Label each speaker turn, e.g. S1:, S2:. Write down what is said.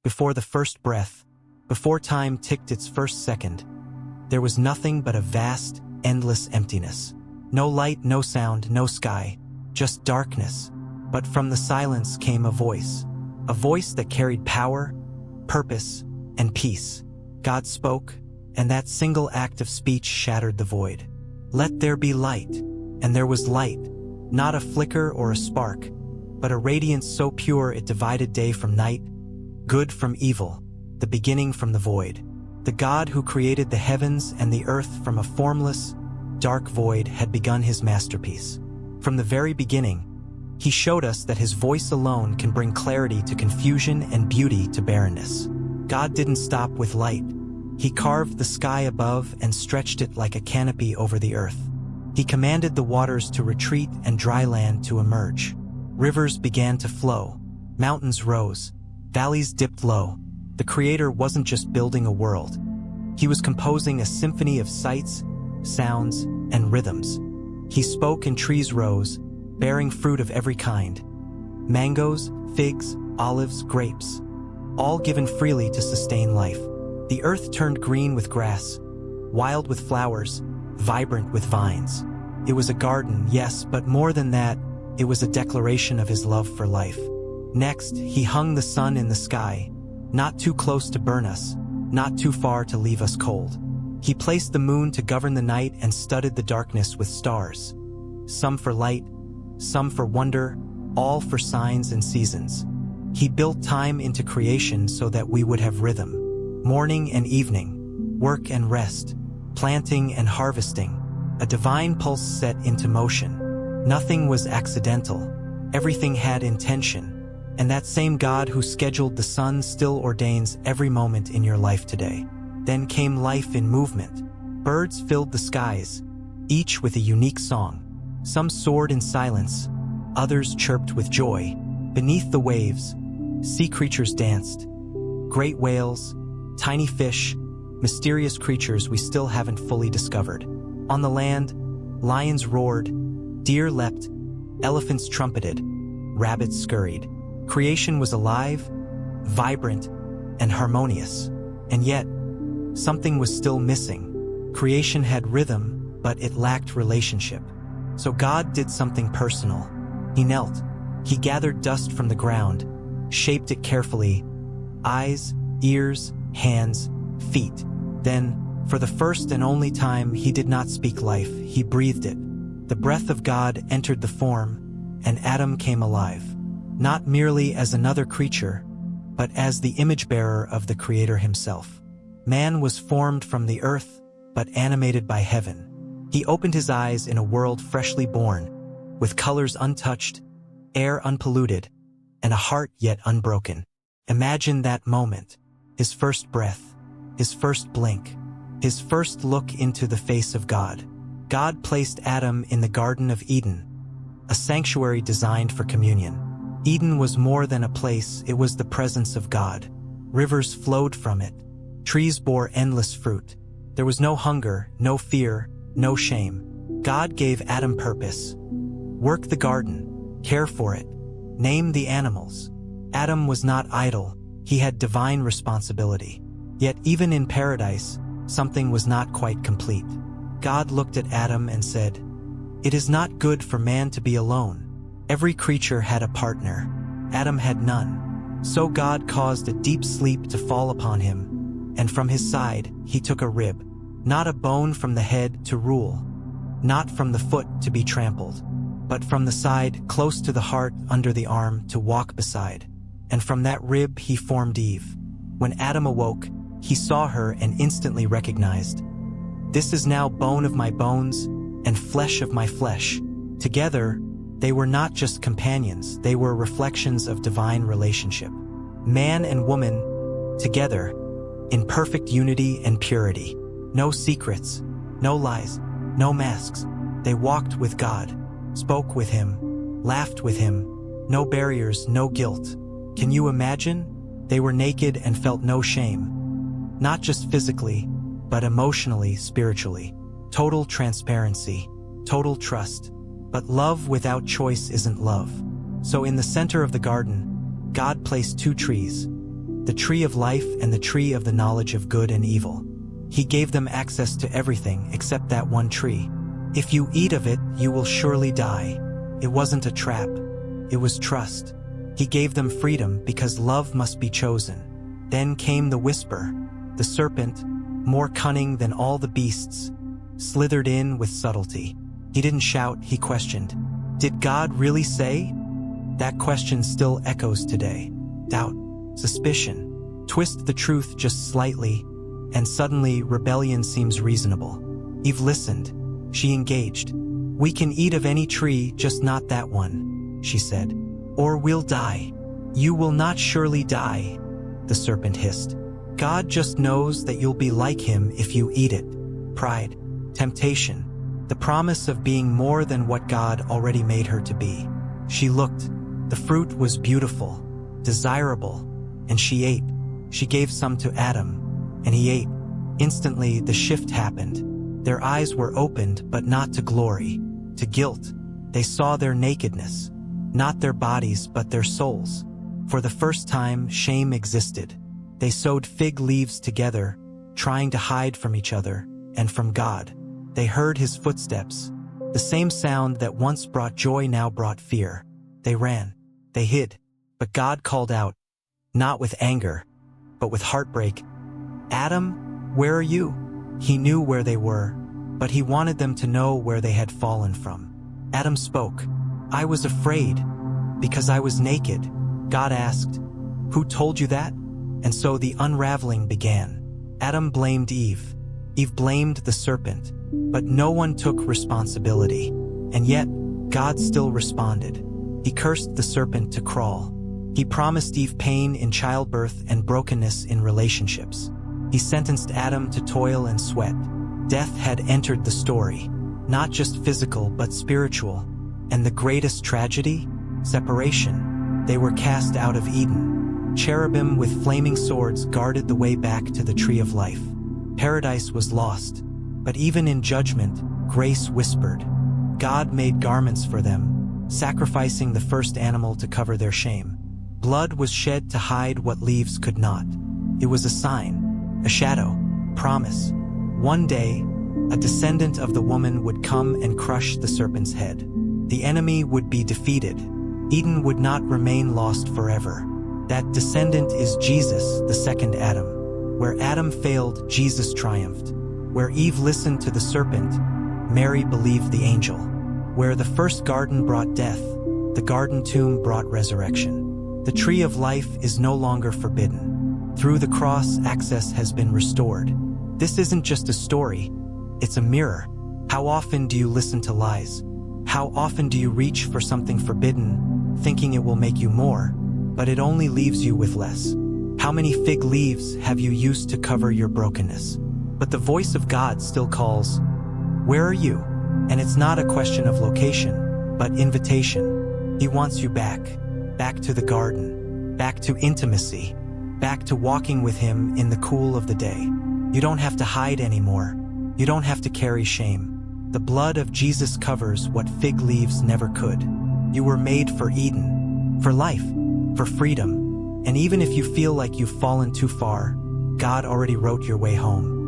S1: before the first breath, before time ticked its first second, there was nothing but a vast, endless emptiness. No light, no sound, no sky, just darkness. But from the silence came a voice that carried power, purpose, and peace. God spoke, and that single act of speech shattered the void. Let there be light, and there was light, not a flicker or a spark, but a radiance so pure it divided day from night, good from evil, the beginning from the void. The God who created the heavens and the earth from a formless, dark void had begun his masterpiece. From the very beginning, he showed us that his voice alone can bring clarity to confusion and beauty to barrenness. God didn't stop with light. He carved the sky above and stretched it like a canopy over the earth. He commanded the waters to retreat and dry land to emerge. Rivers began to flow. Mountains rose. Valleys dipped low. The Creator wasn't just building a world. He was composing a symphony of sights, sounds, and rhythms. He spoke and trees rose, bearing fruit of every kind. Mangoes, figs, olives, grapes, all given freely to sustain life. The earth turned green with grass, wild with flowers, vibrant with vines. It was a garden, yes, but more than that, it was a declaration of his love for life. Next, he hung the sun in the sky, not too close to burn us, not too far to leave us cold. He placed the moon to govern the night and studded the darkness with stars. Some for light, some for wonder, all for signs and seasons. He built time into creation so that we would have rhythm. Morning and evening, work and rest, planting and harvesting, a divine pulse set into motion. Nothing was accidental. Everything had intention. And that same God who scheduled the sun still ordains every moment in your life today. Then came life in movement. Birds filled the skies, each with a unique song. Some soared in silence, others chirped with joy. Beneath the waves, sea creatures danced. Great whales, tiny fish, mysterious creatures we still haven't fully discovered. On the land, lions roared, deer leapt, elephants trumpeted, rabbits scurried. Creation was alive, vibrant, and harmonious. And yet, something was still missing. Creation had rhythm, but it lacked relationship. So God did something personal. He knelt. He gathered dust from the ground, shaped it carefully. Eyes, ears, hands, feet. Then, for the first and only time, he did not speak life, he breathed it. The breath of God entered the form, and Adam came alive. Not merely as another creature, but as the image-bearer of the Creator himself. Man was formed from the earth, but animated by heaven. He opened his eyes in a world freshly born, with colors untouched, air unpolluted, and a heart yet unbroken. Imagine that moment, his first breath, his first blink, his first look into the face of God. God placed Adam in the Garden of Eden, a sanctuary designed for communion. Eden was more than a place, it was the presence of God. Rivers flowed from it. Trees bore endless fruit. There was no hunger, no fear, no shame. God gave Adam purpose. Work the garden, care for it, name the animals. Adam was not idle, he had divine responsibility. Yet even in paradise, something was not quite complete. God looked at Adam and said, "It is not good for man to be alone." Every creature had a partner. Adam had none. So God caused a deep sleep to fall upon him, and from his side he took a rib, not a bone from the head to rule, not from the foot to be trampled, but from the side close to the heart under the arm to walk beside. And from that rib he formed Eve. When Adam awoke, he saw her and instantly recognized, "This is now bone of my bones and flesh of my flesh." Together, they were not just companions, they were reflections of divine relationship. Man and woman, together, in perfect unity and purity. No secrets, no lies, no masks. They walked with God, spoke with him, laughed with him. No barriers, no guilt. Can you imagine? They were naked and felt no shame. Not just physically, but emotionally, spiritually. Total transparency, total trust. But love without choice isn't love. So in the center of the garden, God placed two trees, the tree of life and the tree of the knowledge of good and evil. He gave them access to everything except that one tree. If you eat of it, you will surely die. It wasn't a trap. It was trust. He gave them freedom because love must be chosen. Then came the whisper. The serpent, more cunning than all the beasts, slithered in with subtlety. He didn't shout, he questioned. Did God really say? That question still echoes today. Doubt, suspicion. Twist the truth just slightly, and suddenly rebellion seems reasonable. Eve listened. She engaged. We can eat of any tree, just not that one, she said. Or we'll die. You will not surely die, the serpent hissed. God just knows that you'll be like him if you eat it. Pride, temptation, the promise of being more than what God already made her to be. She looked. The fruit was beautiful, desirable, and she ate. She gave some to Adam, and he ate. Instantly, the shift happened. Their eyes were opened, but not to glory, to guilt. They saw their nakedness, not their bodies, but their souls. For the first time, shame existed. They sewed fig leaves together, trying to hide from each other and from God. They heard his footsteps. The same sound that once brought joy now brought fear. They ran. They hid. But God called out, not with anger, but with heartbreak. Adam, where are you? He knew where they were, but he wanted them to know where they had fallen from. Adam spoke. I was afraid, because I was naked. God asked, who told you that? And so the unraveling began. Adam blamed Eve. Eve blamed the serpent, but no one took responsibility. And yet, God still responded. He cursed the serpent to crawl. He promised Eve pain in childbirth and brokenness in relationships. He sentenced Adam to toil and sweat. Death had entered the story, not just physical but spiritual. And the greatest tragedy? Separation. They were cast out of Eden. Cherubim with flaming swords guarded the way back to the tree of life. Paradise was lost, but even in judgment, grace whispered. God made garments for them, sacrificing the first animal to cover their shame. Blood was shed to hide what leaves could not. It was a sign, a shadow, promise. One day, a descendant of the woman would come and crush the serpent's head. The enemy would be defeated. Eden would not remain lost forever. That descendant is Jesus, the second Adam. Where Adam failed, Jesus triumphed. Where Eve listened to the serpent, Mary believed the angel. Where the first garden brought death, the garden tomb brought resurrection. The tree of life is no longer forbidden. Through the cross, access has been restored. This isn't just a story, it's a mirror. How often do you listen to lies? How often do you reach for something forbidden, thinking it will make you more, but it only leaves you with less? How many fig leaves have you used to cover your brokenness? But the voice of God still calls, where are you? And it's not a question of location, but invitation. He wants you back to the garden, back to intimacy, back to walking with him in the cool of the day. You don't have to hide anymore. You don't have to carry shame. The blood of Jesus covers what fig leaves never could. You were made for Eden, for life, for freedom. And even if you feel like you've fallen too far, God already wrote your way home.